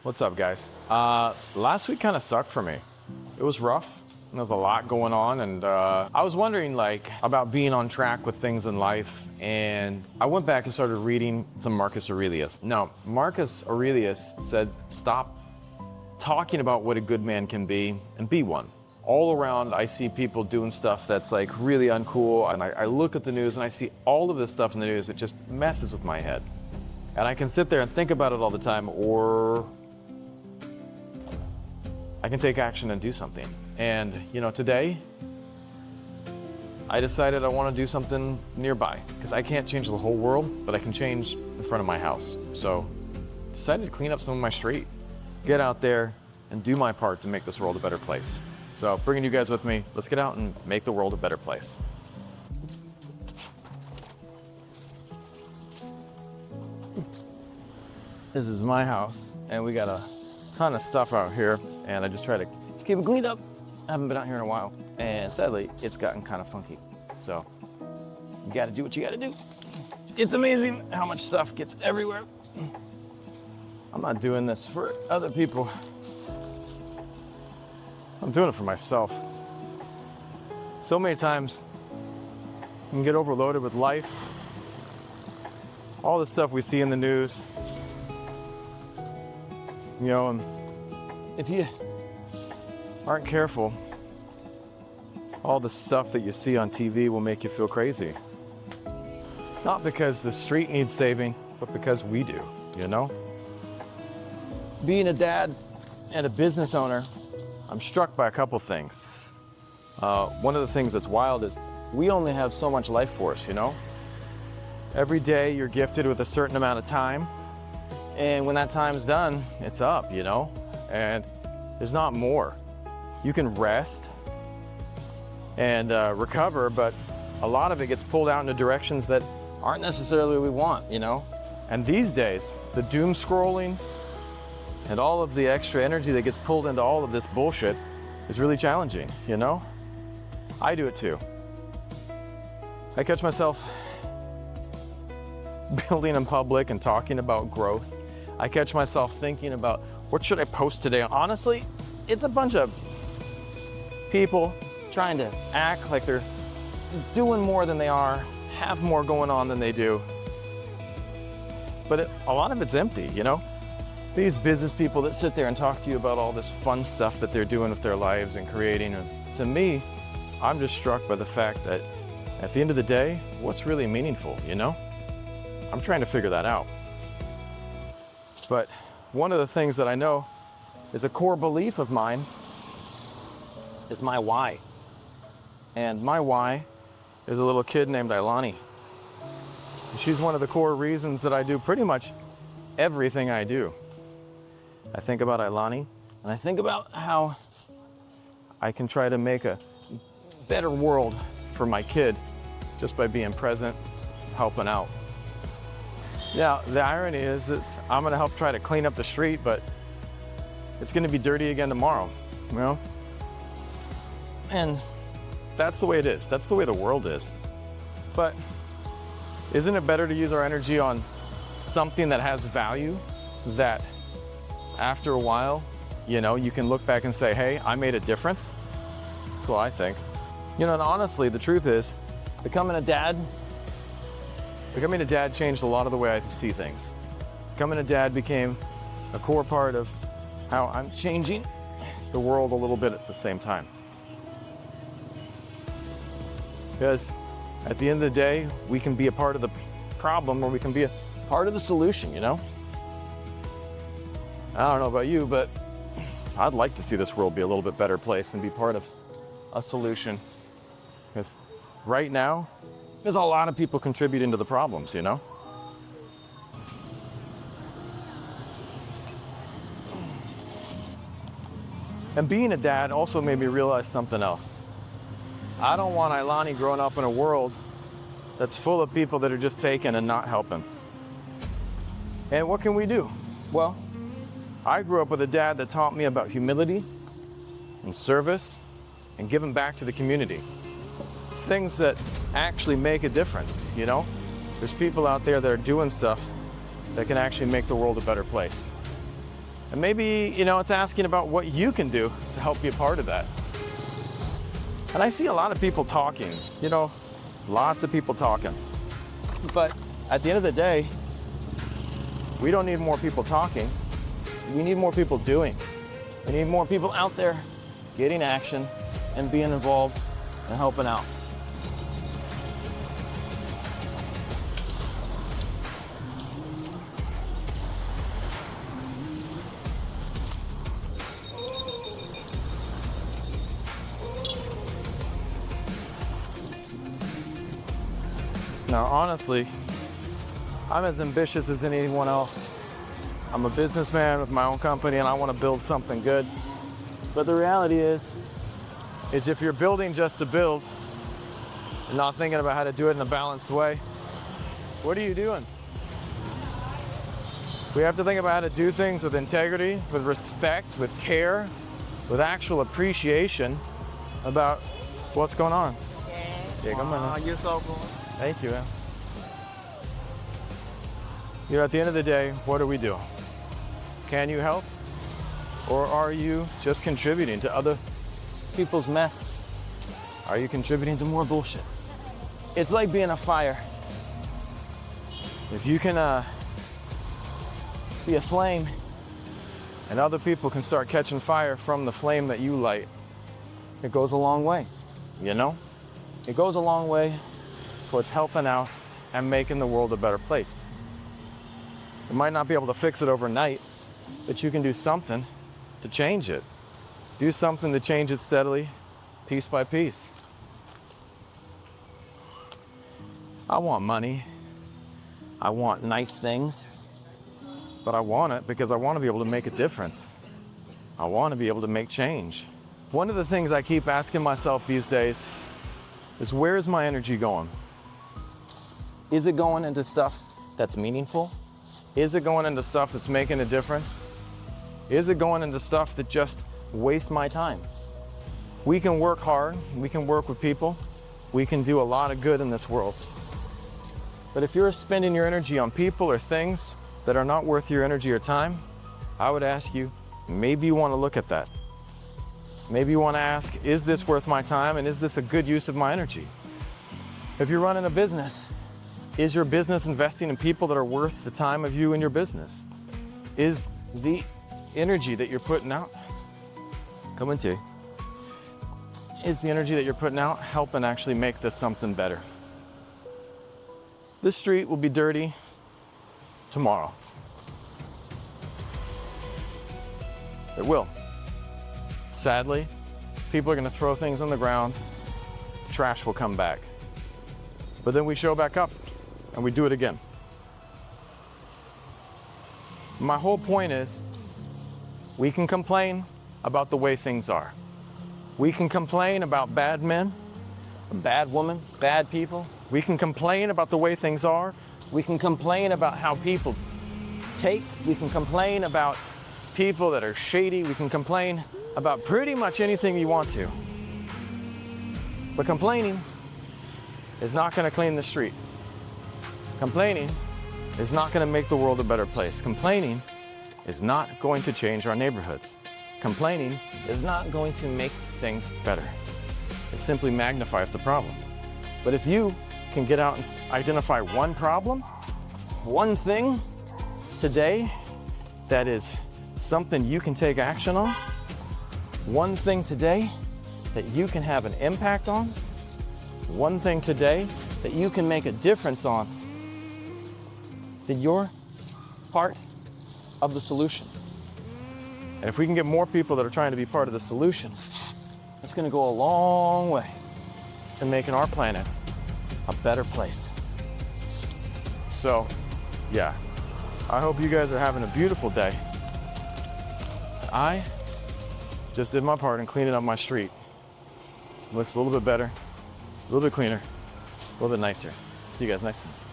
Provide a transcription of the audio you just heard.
What's up, guys? Last week kind of sucked for me. It was rough. And there was a lot going on, and I was wondering about being on track with things in life, and I went back and started reading some Marcus Aurelius. Now, Marcus Aurelius said, stop talking about what a good man can be and be one. All around, I see people doing stuff that's really uncool, and I look at the news and I see all of this stuff in the news. It just messes with my head. And I can sit there and think about it all the time, or I can take action and do something. And today, I decided I want to do something nearby, because I can't change the whole world, but I can change in front of my house. So decided to clean up some of my street, get out there and do my part to make this world a better place. So bringing you guys with me, let's get out and make the world a better place. This is my house, and we got a ton of stuff out here, and I just try to keep it cleaned up. I haven't been out here in a while, and sadly, it's gotten kind of funky. So you gotta do what you gotta do. It's amazing how much stuff gets everywhere. I'm not doing this for other people. I'm doing it for myself. So many times you can get overloaded with life, all the stuff we see in the news, and if you aren't careful, all the stuff that you see on TV will make you feel crazy. It's not because the street needs saving, but because we do, Being a dad and a business owner, I'm struck by a couple things. One of the things that's wild is we only have so much life force, Every day you're gifted with a certain amount of time, and when that time's done, it's up, and there's not more. You can rest and recover, but a lot of it gets pulled out into directions that aren't necessarily what we want, And these days, the doom scrolling and all of the extra energy that gets pulled into all of this bullshit is really challenging, I do it too. I catch myself building in public and talking about growth. I catch myself thinking about, what should I post today? Honestly, it's a bunch of people trying to act like they're doing more than they are, have more going on than they do. But a lot of it's empty, These business people that sit there and talk to you about all this fun stuff that they're doing with their lives and creating. And to me, I'm just struck by the fact that at the end of the day, what's really meaningful, I'm trying to figure that out. But one of the things that I know is a core belief of mine is my why. And my why is a little kid named Ilani. She's one of the core reasons that I do pretty much everything I do. I think about Ilani, and I think about how I can try to make a better world for my kid just by being present, helping out. Now, the irony is I'm gonna help try to clean up the street, but it's gonna be dirty again tomorrow, And that's the way it is. That's the way the world is. But isn't it better to use our energy on something that has value, that after a while, you can look back and say, hey, I made a difference? That's what I think. And honestly, the truth is, becoming a dad changed a lot of the way I see things. Becoming a dad became a core part of how I'm changing the world a little bit at the same time. Because at the end of the day, we can be a part of the problem, or we can be a part of the solution, I don't know about you, but I'd like to see this world be a little bit better place and be part of a solution. Because right now, there's a lot of people contributing to the problems, And being a dad also made me realize something else. I don't want Ilani growing up in a world that's full of people that are just taking and not helping. And what can we do? Well, I grew up with a dad that taught me about humility and service and giving back to the community. Things that actually make a difference, There's people out there that are doing stuff that can actually make the world a better place. And maybe, you know, it's asking about what you can do to help be a part of that. And I see a lot of people talking, you know, there's lots of people talking. But at the end of the day, we don't need more people talking. We need more people doing. We need more people out there getting action and being involved and helping out. Now, honestly, I'm as ambitious as anyone else. I'm a businessman with my own company and I want to build something good. But the reality is if you're building just to build and not thinking about how to do it in a balanced way, what are you doing? We have to think about how to do things with integrity, with respect, with care, with actual appreciation about what's going on. Yeah, come on. You're so cool. Thank you, man. You know, at the end of the day, what do we do? Can you help? Or are you just contributing to other people's mess? Are you contributing to more bullshit? It's like being a fire. If you can be a flame and other people can start catching fire from the flame that you light, it goes a long way, you know? It goes a long way towards helping out and making the world a better place. You might not be able to fix it overnight, but you can do something to change it. Do something to change it steadily, piece by piece. I want money. I want nice things. But I want it because I want to be able to make a difference. I want to be able to make change. One of the things I keep asking myself these days is, where is my energy going? Is it going into stuff that's meaningful? Is it going into stuff that's making a difference? Is it going into stuff that just wastes my time? We can work hard, we can work with people, we can do a lot of good in this world. But if you're spending your energy on people or things that are not worth your energy or time, I would ask you, maybe you want to look at that. Maybe you want to ask, is this worth my time and is this a good use of my energy? If you're running a business, is your business investing in people that are worth the time of you and your business? Is the energy that you're putting out, is the energy that you're putting out helping actually make this something better? This street will be dirty tomorrow. It will. Sadly, people are going to throw things on the ground, the trash will come back. But then we show back up and we do it again. My whole point is, we can complain about the way things are. We can complain about bad men, bad women, bad people. We can complain about the way things are. We can complain about how people take. We can complain about people that are shady. We can complain about pretty much anything you want to. But complaining is not going to clean the street. Complaining is not going to make the world a better place. Complaining is not going to change our neighborhoods. Complaining is not going to make things better. It simply magnifies the problem. But if you can get out and identify one problem, one thing today that is something you can take action on, one thing today that you can have an impact on, one thing today that you can make a difference on, then you're part of the solution. And if we can get more people that are trying to be part of the solution, it's going to go a long way to making our planet a better place. So, yeah, I hope you guys are having a beautiful day. I just did my part in cleaning up my street. It looks a little bit better, a little bit cleaner, a little bit nicer. See you guys next time.